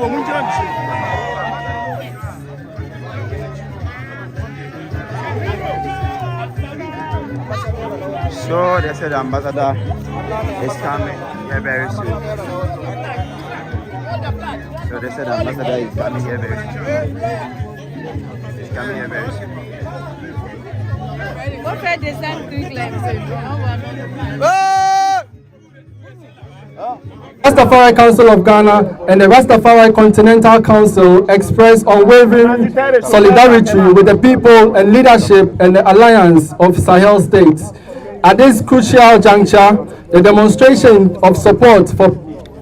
So they said the ambassador is coming here very soon. So they said the ambassador is coming here very soon. He's coming here very soon. Rastafari Council of Ghana and the Rastafari Continental Council express unwavering solidarity with the people and leadership and the alliance of Sahel states. At this crucial juncture, the demonstration of support for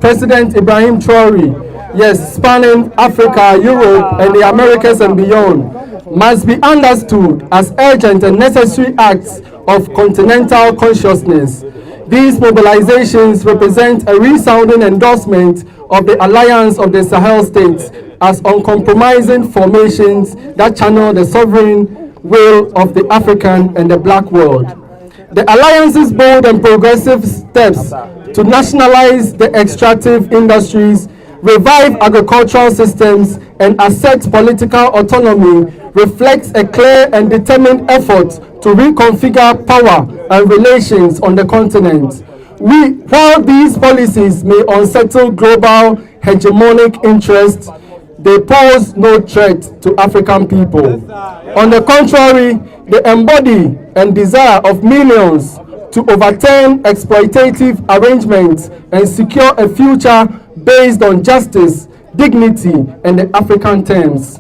President Ibrahim Traoré, yes, spanning Africa, Europe, and the Americas and beyond, must be understood as urgent and necessary acts of continental consciousness. These mobilizations represent a resounding endorsement of the alliance of the Sahel states as uncompromising formations that channel the sovereign will of the African and the Black world. The alliance's bold and progressive steps to nationalize the extractive industries, revive agricultural systems, and assert political autonomy reflects a clear and determined effort to reconfigure power and relations on the continent. While these policies may unsettle global hegemonic interests, they pose no threat to African people. On the contrary, they embody and desire of millions to overturn exploitative arrangements and secure a future based on justice, dignity, and the African terms.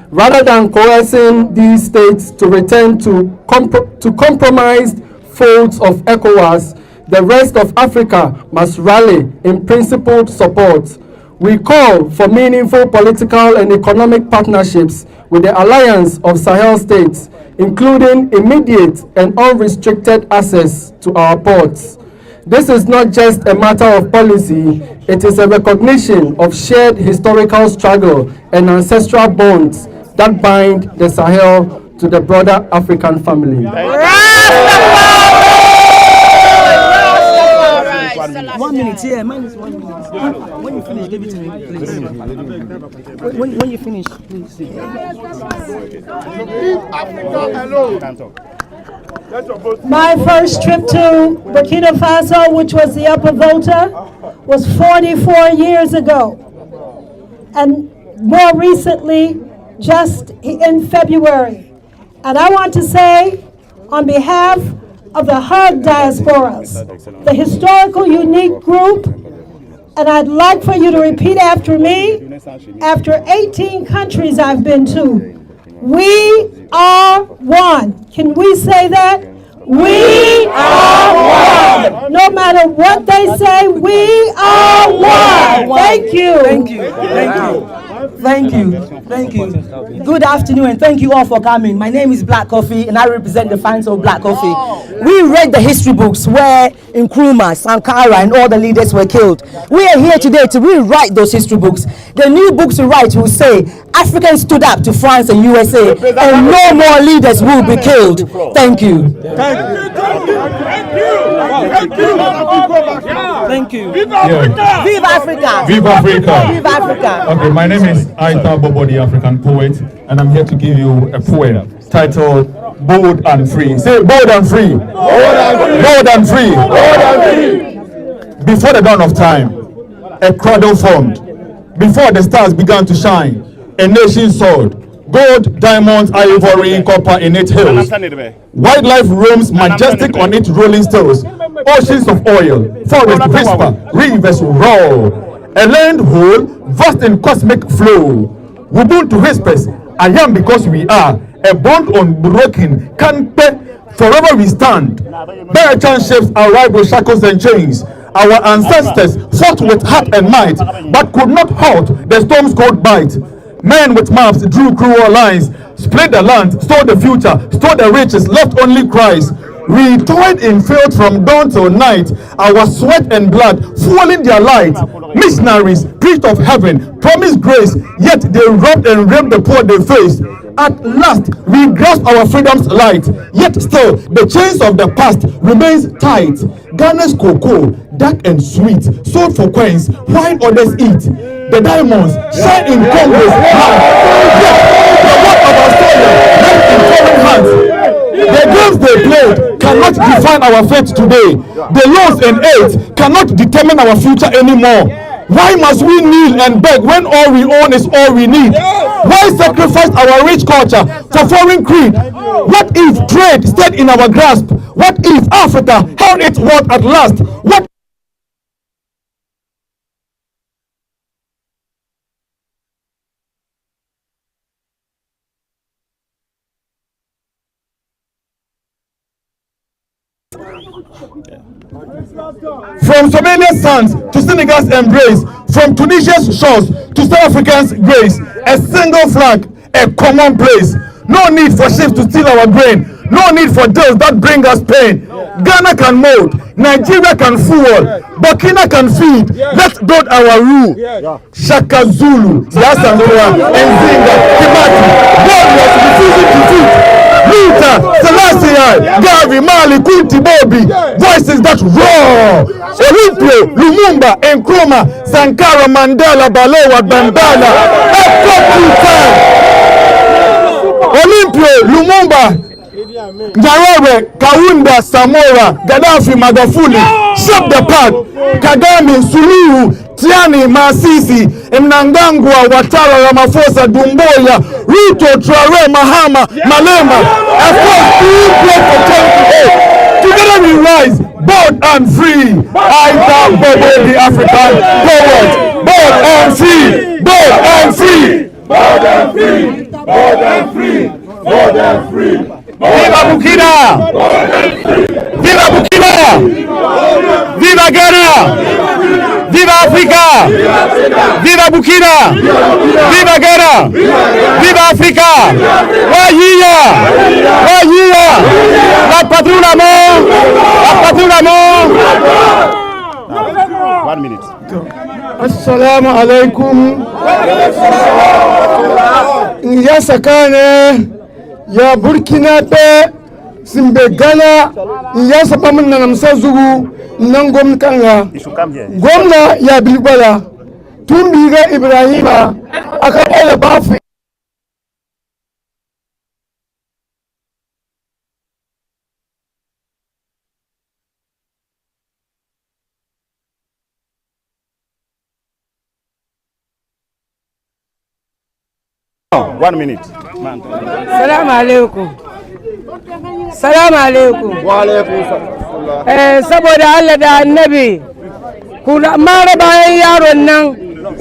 Rather than coercing these states to return to compromised folds of ECOWAS, the rest of Africa must rally in principled support. We call for meaningful political and economic partnerships with the alliance of Sahel states, including immediate and unrestricted access to our ports. This is not just a matter of policy, it is a recognition of shared historical struggle and ancestral bonds that bind the Sahel to the broader African family. 1 minute, yeah, mine is 1 minute. When you finish, give it to me, please. When you finish, please. My first trip to Burkina Faso, which was the Upper Volta, was 44 years ago. And more recently, just in February. And I want to say, on behalf of the HUG diasporas, the historical unique group, and I'd like for you to repeat after me. After 18 countries I've been to, we are one. Can we say that? We are one. No matter what they say, we are one. Thank you. Thank you. Thank you. Thank you. Thank you. Good afternoon and thank you all for coming. My name is Black Coffee and I represent the fans of Black Coffee. We read the history books where Nkrumah, Sankara and all the leaders were killed. We are here today to rewrite those history books. The new books to write will say Africans stood up to France and USA and no more leaders will be killed. Thank you. Thank you. Thank you. Thank you. Viva Africa! Viva Africa! Viva Africa! Viva Africa! Okay, my name is Aita Bobo, the African poet, and I'm here to give you a poem titled Bold and Free. Say bold and free! Bold and free! Bold and free! Before the dawn of time, a cradle formed. Before the stars began to shine, a nation soared. Gold, diamonds, ivory, copper in its hills. Wildlife roams majestic on its rolling stills. Oceans of oil, forests whisper, rivers roar. A land whole, vast in cosmic flow. Ubuntu whispers, I am because we are. A bond unbroken, can't pay, forever we stand. Bear chance shapes our rival shackles and chains. Our ancestors fought with heart and might, but could not halt the storm's cold bite. Men with maps drew cruel lines, split the land, stole the future, stole the riches, left only cries. We toiled in field from dawn till night, our sweat and blood fueling their light. Missionaries preached of heaven, promised grace, yet they robbed and raped the poor they faced. At last, we grasp our freedom's light, yet still the chains of the past remains tight. Ghana's cocoa, dark and sweet, sold for coins, while others eat. The diamonds shine in Congo's hand, yet the work of our soil left in foreign hands. The games they played cannot define our fate today. The laws and aids cannot determine our future anymore. Why must we kneel and beg when all we own is all we need? Why sacrifice our rich culture for foreign creed? What if trade stayed in our grasp? What if Africa held its worth at last? What From Somalia's sands to Senegal's embrace, from Tunisia's shores to South Africa's grace, a single flag, a common place. No need for ships to steal our grain, no need for deals that bring us pain. Ghana can mold, Nigeria can fuel, Burkina can feed. Let's build our rule. Shaka Zulu, Yasantua, Nzinga, Kimati, God was refusing to feed. Luther, Selassie, Garvey, Mali, Kunti, Bobi, voices that roar. Olympio, Lumumba, Nkrumah, Sankara, Mandela, Balewa, Bandana, Echo Tutan. Olympio, Lumumba, Traoré, Kaunda, Samora, Gaddafi, Magufuli, shape the path. Kagame, Suluhu, Tiani, Masisi, Mnangagwa, Ouattara, Ramaphosa, Doumbouya, Ruto, Traoré, Mahama, Malema. Of course, we pray for 28. Together we rise, bold and free. I thank Bobo the African poet. Bold and free, bold and free, bold and free, bold and free, bold and free. Viva Burkina! Viva Burkina! Viva Ghana! Viva Africa! Viva Burkina! Viva Ghana! Viva Africa! Wahia! Wahia! La patrouille l'amour! La patrouille l'amour! 1 minute. Assalamu alaikum. Ya sakane ya Burkina pe simbe Ghana ya sapamun na namsa zugu nan gwamnati gwamna ya bilbala tun biga Ibrahima aka ɗaya bafi One minute. Salam alaikum. Salam alaikum. Wa alaikum salam. Saboda Allah da Annabi ku mara bayan yaron nan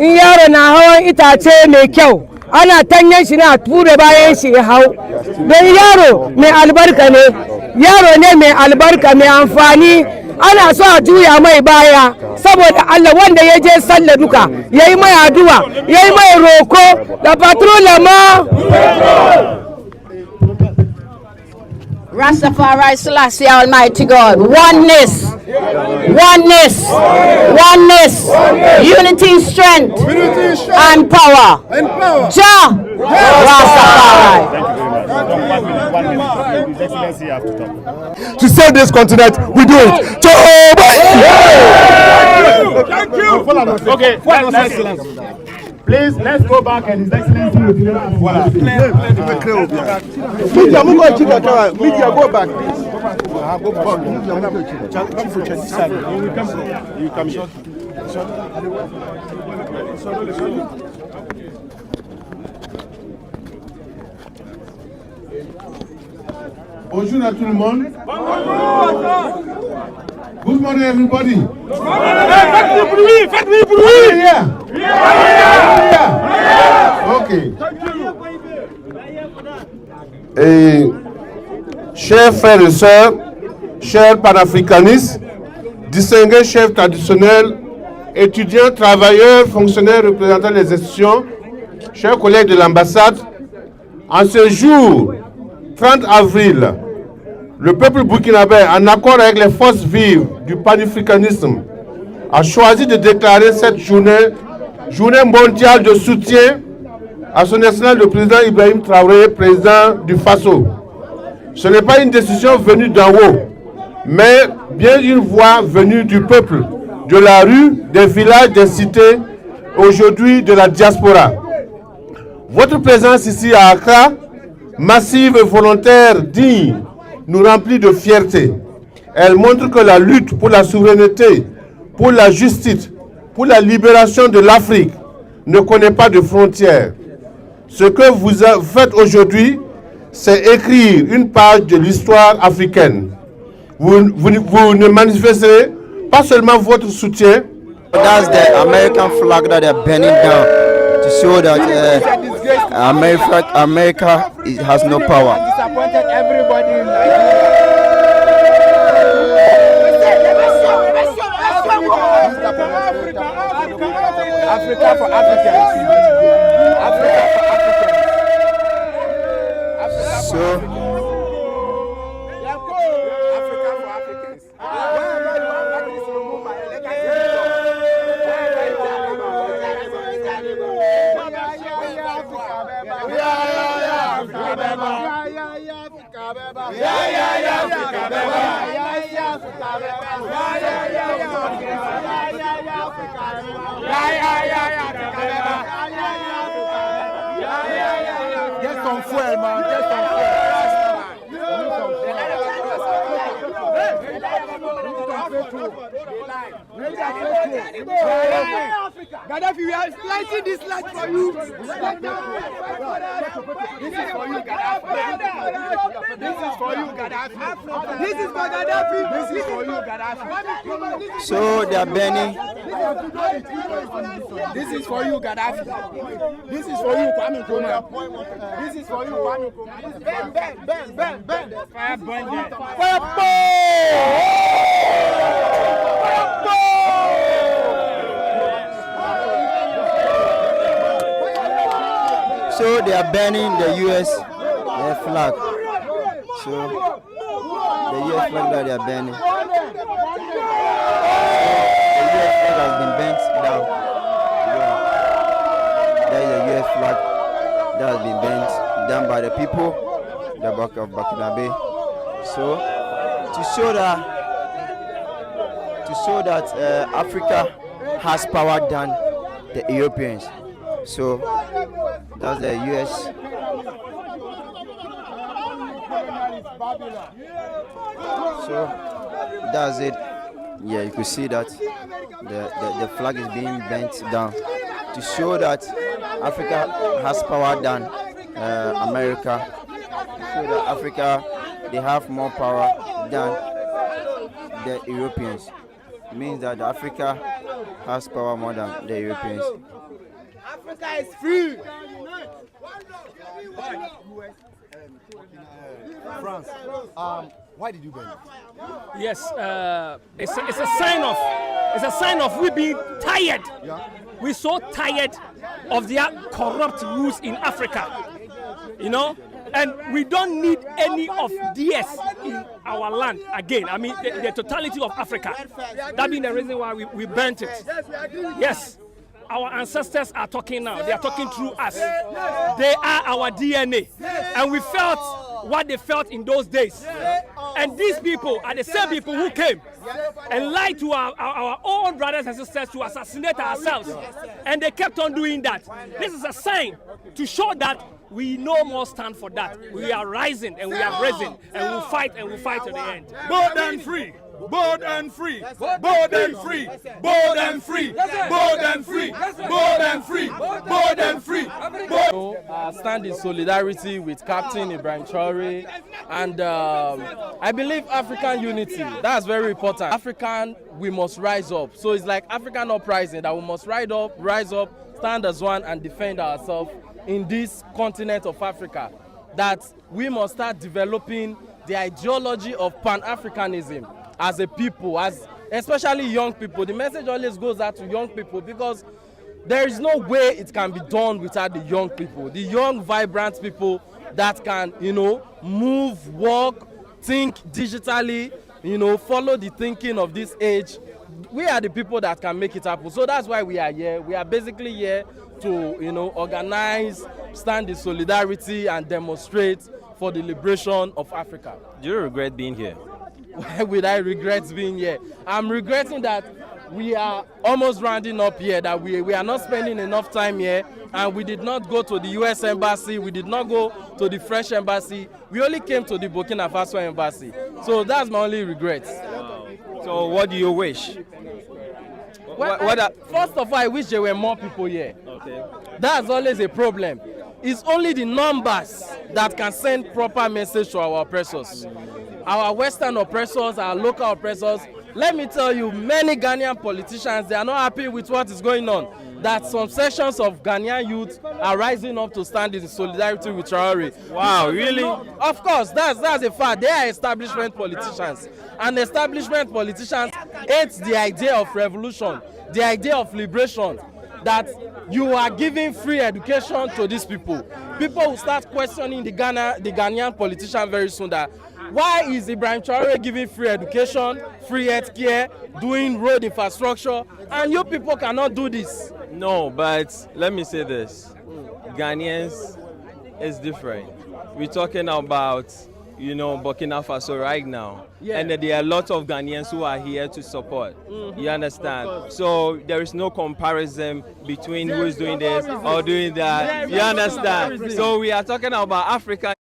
in yaro na hawan itace mai kyau ana tanyan shi na ture bayan shi ya hau don yaro mai albarka ne, yaro ne mai albarka mai amfani. Ana so a juya mai baya saboda Allah wanda ya je sallah duka yayi mai addu'a yayi mai roko da patrouille ma Rastafari Selassie Almighty God, oneness, oneness, oneness, unity, strength, and power. Jah Rastafari. To save this continent, we do it. Thank you. Okay, please, let's go back and His Excellency will deliver us. Media, go back, please. You come here. Bonjour à tout le monde. Good morning, everybody. Faites du bruit. Okay. Et chers frères et sœurs, chers panafricanistes, distingués chefs traditionnels, étudiants, travailleurs, fonctionnaires représentant les institutions, chers collègues de l'ambassade, en ce jour 30 avril, le peuple burkinabé, en accord avec les forces vives du panafricanisme, a choisi de déclarer cette journée journée mondiale de soutien à son excellence le président Ibrahim Traoré, président du Faso. Ce n'est pas une décision venue d'en haut, mais bien une voix venue du peuple, de la rue, des villages, des cités, aujourd'hui de la diaspora. Votre présence ici à Accra, massive et volontaire, digne, nous remplit de fierté. Elle montre que la lutte pour la souveraineté, pour la justice, pour la libération de l'Afrique ne connaît pas de frontières. Ce que vous faites aujourd'hui, c'est écrire une page de l'histoire africaine. Vous ne manifesterez pas seulement votre soutien. That's the American flag that they're burning down to show that America has no power. Disappointed everybody in Africa for Africans. Africa for Africans. So, Africa for Africans. get some fuel, man. Get some fuel. Gaddafi, we are lighting this light for you. This is for you, Gaddafi. This is for you, Gaddafi. This is for Gaddafi. This is for you, Gaddafi. So they are burning. This is for you, Gaddafi. This is for you, Kwame Nkrumah. This is for you, Kwame Nkrumah. Bang, bang, bang, bang, bang. Fire burn them. Fire So they are burning the US flag. So the US flag that they are burning. So the US flag has been burnt down. Yeah. That is the US flag that has been burnt down by the people, the back of Burkina Faso. So to show that Africa has power than the Europeans. So that's the US. So that's it. Yeah, you could see that the flag is being bent down to show that Africa has power than America. So that Africa, they have more power than the Europeans. It means that Africa has power more than the Europeans. Africa is free. France, why did you burn it? Yes, it's a sign of we being tired. Yeah. We're so tired of their corrupt rules in Africa, you know, and we don't need any of DS in our land again. I mean, the totality of Africa. That being the reason why we burnt it. Yes. Our ancestors are talking now. They are talking through us. They are our DNA. And we felt what they felt in those days. And these people are the same people who came and lied to our own brothers and sisters to assassinate ourselves. And they kept on doing that. This is a sign to show that we no more stand for that. We are rising and we are raising and we'll fight to the end. Bold and free. Bold and free, bold and free, bold and free, bold and free, bold and free, bold and free. Stand in solidarity with Captain Ibrahim Traoré, and I believe African unity. That's very important. African, we must rise up. So it's like African uprising that we must rise up, stand as one, and defend ourselves in this continent of Africa. That we must start developing the ideology of Pan-Africanism. As a people, especially young people. The message always goes out to young people because there is no way it can be done without the young people, the young, vibrant people that can, move, walk, think digitally, follow the thinking of this age. we are the people that can make it happen. So that's why we are here. We are basically here to, you know, organize, stand in solidarity and demonstrate for the liberation of Africa. Do you regret being here? Why would I regret being here? I'm regretting that we are almost rounding up here, that we are not spending enough time here, and we did not go to the US Embassy, we did not go to the French Embassy, we only came to the Burkina Faso Embassy. So that's my only regret. Wow. So what do you wish? Well, first of all, I wish there were more people here. Okay. That's always a problem. It's only the numbers that can send proper message to our oppressors. Our Western oppressors, our local oppressors. Let me tell you, many Ghanaian politicians, they are not happy with what is going on. That some sections of Ghanaian youth are rising up to stand in solidarity with Traoré. Wow, really? Of course, that's a fact. They are establishment politicians. And establishment politicians hate the idea of revolution, the idea of liberation, that you are giving free education to these people. People will start questioning the Ghanaian politician very soon, that why is Ibrahim Traoré giving free education, free health care, doing road infrastructure, and you people cannot do this? No, but let me say this. Ghanaians is different. We're talking about, you know, Burkina Faso right now. Yeah. And there are a lot of Ghanaians who are here to support. You understand? So there is no comparison between who is doing this or doing that. You understand? So we are talking about Africa.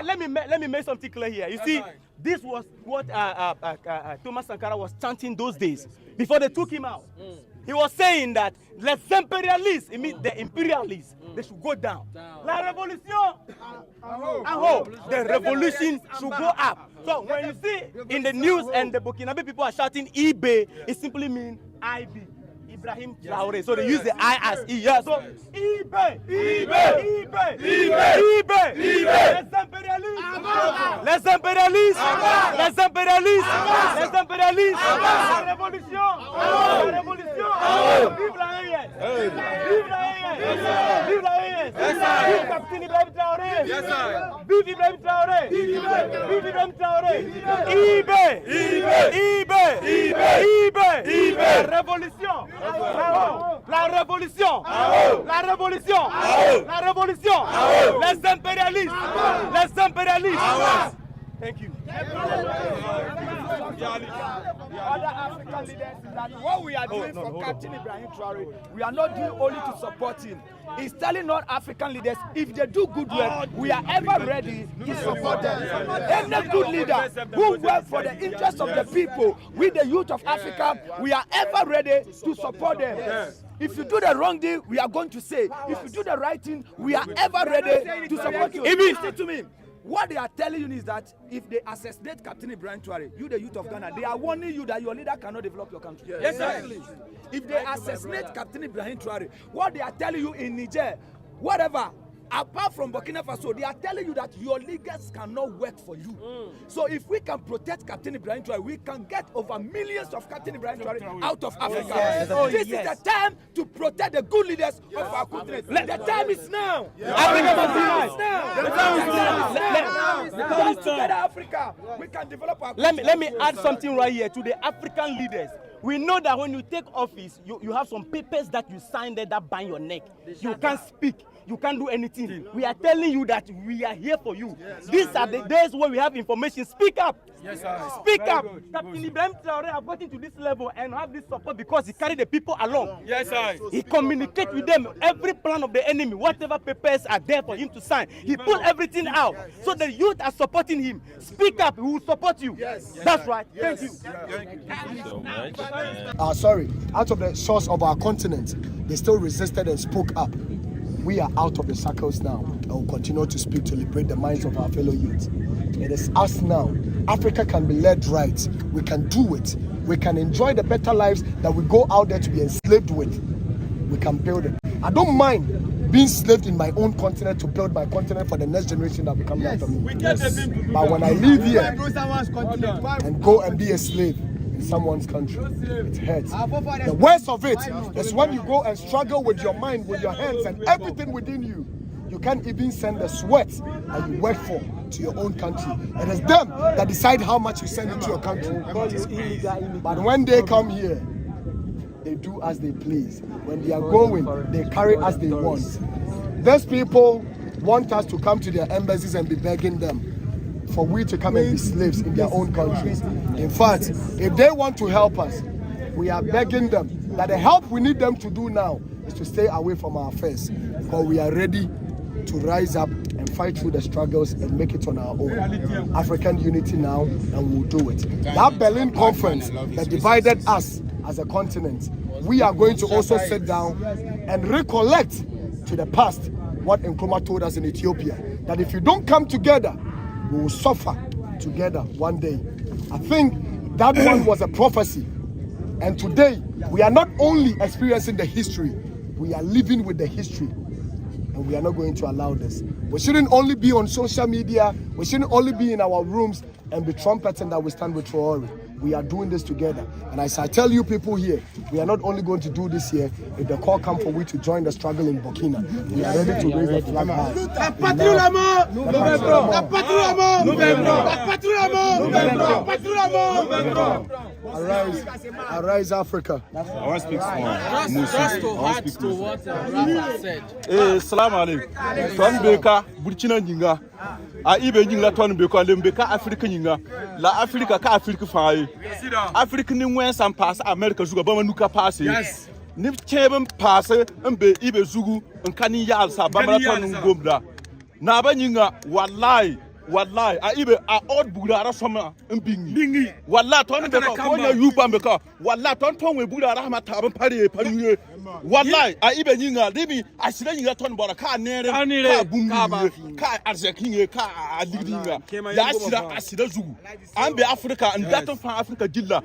Let me make something clear here. You see, this was what Thomas Sankara was chanting those days before they took him out. He was saying that les impérialistes, it means the imperialists, they should go down. La révolution, the revolution should go up. So when you see in the news and the Burkinabe people are shouting Ibe, it simply means IB. Ibrahim Traoré. So they use the I as E. Yeah. So Ibe. Les impérialistes. La révolution. Vive la AES. Vive la AES. Vive Capitaine Ibrahim Traoré. Vive Ibrahim Traoré. Vive Ibrahim Traoré. Ibe. Révolution. La révolution. Les impérialistes. Thank you. Other African leaders, that what we are doing for Captain Ibrahim Traoré, we are not doing only to support him. He's telling all African leaders, if they do good work, we are ever ready to support them. Any good leader who work for the interest of the people, with the youth of Africa, we are ever ready to support them. If you do the wrong thing, we are going to say. If you do the right thing, we are ever ready to support you. Listen to me. What they are telling you is that if they assassinate Captain Ibrahim Traoré, you the youth of Ghana, they are warning you that your leader cannot develop your country. Yes, exactly. If they assassinate Captain Ibrahim Traoré, what they are telling you in Niger, whatever, apart from Burkina Faso, they are telling you that your leaders cannot work for you. So if we can protect Captain Ibrahim Traoré, we can get over millions of Captain Ibrahim Traoré out of Africa. This is the time to protect the good leaders of our continent. The time is now. The time is now. Together, Africa, we can develop our continent. Let me add something right here to the African leaders. We know that when you take office, you have some papers that you sign there that bind your neck. You can't speak. You can't do anything. We are telling you that we are here for you. These are the days where we have information. Speak up. Yes, sir. Speak up. Captain Ibrahim Traoré have gotten to this level and have this support because he carried the people along. Yes, sir. He communicates with them every plan of the enemy, whatever papers are there for him to sign. He put everything out. So the youth are supporting him. Speak up. We will support you. Yes. That's right. Thank you. Thank you so much. Sorry, out of the source of our continent, they still resisted and spoke up. We are out of the circles now and will continue to speak to liberate the minds of our fellow youth. It is us now. Africa can be led right. We can do it. We can enjoy the better lives that we go out there to be enslaved with. We can build it. I don't mind being enslaved in my own continent to build my continent for the next generation that will come after me. But when I leave here and go and be a slave in someone's country, it hurts. The worst of it is when you go and struggle with your mind, with your hands and everything within you you can't even send the sweat that you work for to your own country. It is them that decide how much you send it to your country. But when they come here, they do as they please. When they are going, they carry as they want. These people want us to come to their embassies and be begging them for we to come and be slaves in their own countries. In fact, if they want to help us, we are begging them that the help we need them to do now is to stay away from our affairs, because we are ready to rise up and fight through the struggles and make it on our own. African unity now, and we'll do it. That Berlin conference that divided us as a continent, we are going to also sit down and recollect to the past what Nkrumah told us in Ethiopia, that if you don't come together, we will suffer together one day. I think that one was a prophecy. And today, we are not only experiencing the history, we are living with the history. And we are not going to allow this. We shouldn't only be on social media, we shouldn't only be in our rooms and be trumpeting that we stand with Traoré. We are doing this together. And as I tell you people here, we are not only going to do this here, if the call comes for we to join the struggle in Burkina, we are ready to raise the flag high. Arise, Africa. I want to speak small. Just to add to what Rafa said. Salam alaikum. Ton beka Burkina nyinga. A ibe nyinga ton beka lembeka Afrika nyinga. La Afrika ka Afrika faye. Afrika ni wen san pass America zuga ba manuka pass. Yes. Ni cheben pass mbe ibe zugu nkani yal sa ba mara ton ngomda. Na ba nyinga wallahi a ibe a odd budara soma mbingi wallahi ton be ko nya yupa be ko wallahi ton we budara ma taban pare panye wallahi a ibe nyinga libi asira nyinga ton bora ka nere ka bumbi ka arzekinge ka aligringa ya asira zugu ambe Africa ndaton fa Africa jilla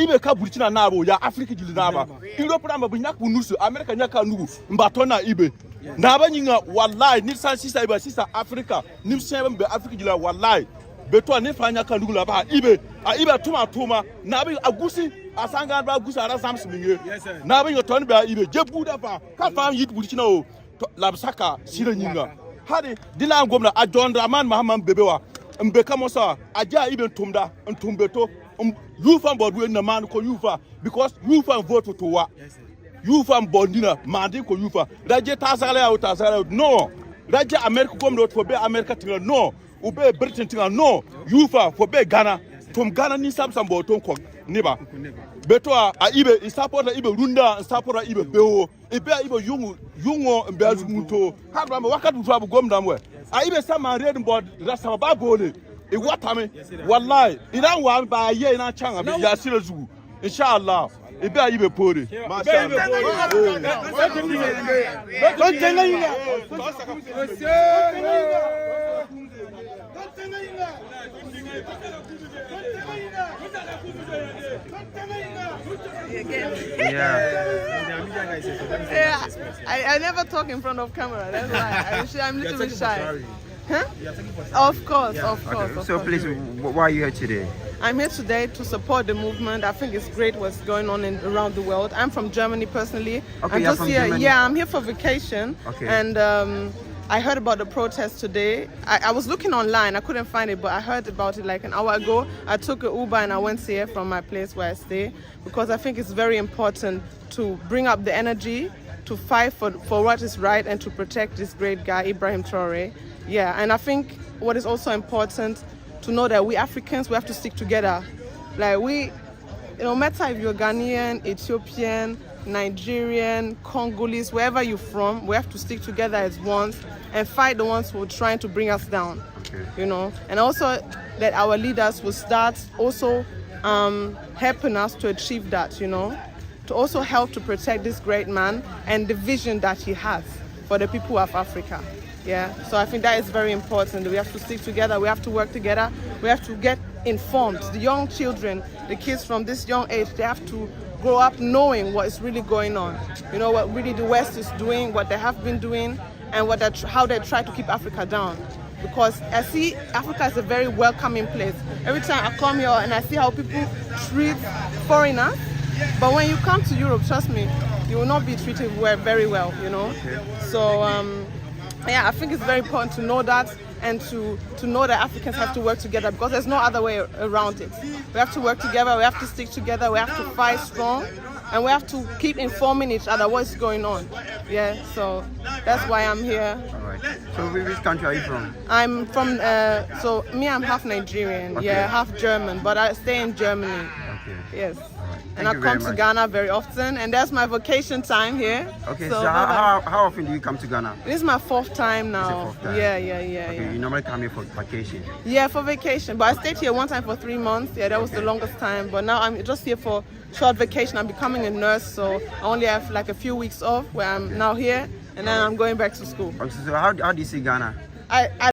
ibe ka Burkina nabo ya Africa jilla naba Europe namba bunyak bunusu America nyaka nugu mbatona ibe Naba nyinga wallahi ni san sisa iba sisa Africa ni sembe Africa jila wallahi beto ne fanya kandugula ba ibe tuma nabi agusi asanga ba agusi ara sams minge nabi yoton ba ibe jebuda ba ka fam yit Burkina o labsaka sire nyinga hadi dila ngomna ajonda man Muhammad bebewa mbe kamosa aja ibe tumda ntumbeto yufa bodwe na man ko yufa because yufa vote to wa Yufa bondina mandi ko yufa raje tasala no raje America kom do be America tinga no ube Britain tinga no yufa for be Ghana tom Ghana ni samsam bo ton ko niba beto a ibe support ibe runda support ibe bewo ibe yungo mbe azumuto habra ma wakati fu abu gomda mwe a ibe sama red board rasa ba bole e watame wallahi idan wa ba ye ina changa bi ya sire zugu inshallah ibe ayibe pore mashallah I never talk in front of camera. That's why I'm a little bit shy. Huh? Of course. So please, why are you here today? I'm here today to support the movement. I think it's great what's going on around the world. I'm from Germany personally. Okay, you're from Germany? Yeah, I'm here for vacation. Okay. And I heard about the protest today. I was looking online, I couldn't find it, but I heard about it like an hour ago. I took an Uber and I went here from my place where I stay, because I think it's very important to bring up the energy, to fight for what is right and to protect this great guy, Ibrahim Traoré. Yeah, and I think what is also important to know that we Africans, we have to stick together. Like no matter if you're Ghanaian, Ethiopian, Nigerian, Congolese, wherever you're from, we have to stick together as one and fight the ones who are trying to bring us down. Okay. And also that our leaders will start also helping us to achieve that, to also help to protect this great man and the vision that he has for the people of Africa. Yeah, so I think that is very important. We have to stick together, we have to work together, we have to get informed. The young children, the kids from this young age, they have to grow up knowing what is really going on. What really the West is doing, what they have been doing, and how they try to keep Africa down. Because I see Africa is a very welcoming place. Every time I come here and I see how people treat foreigners, but when you come to Europe, trust me, you will not be treated very well, Okay. So Yeah, I think it's very important to know that, and to know that Africans have to work together, because there's no other way around it. We have to work together, we have to stick together, we have to fight strong, and we have to keep informing each other what's going on. Yeah, so that's why I'm here. All right. So which country are you from? I'm from, so me, I'm half Nigerian, Okay. yeah, half German, but I stay in Germany. Okay. Yes. And Thank I you come very to much. Ghana very often, and that's my vacation time here. Okay, So so how often do you come to Ghana? this is my 4th time now. It's your 4th time. Yeah. Okay, you normally come here for vacation. Yeah, for vacation. But I stayed here one time for 3 months. Yeah, that was the longest time. But now I'm just here for short vacation. I'm becoming a nurse, so I only have like a few weeks off where I'm now here, and then I'm going back to school. Okay, so how do you see Ghana? I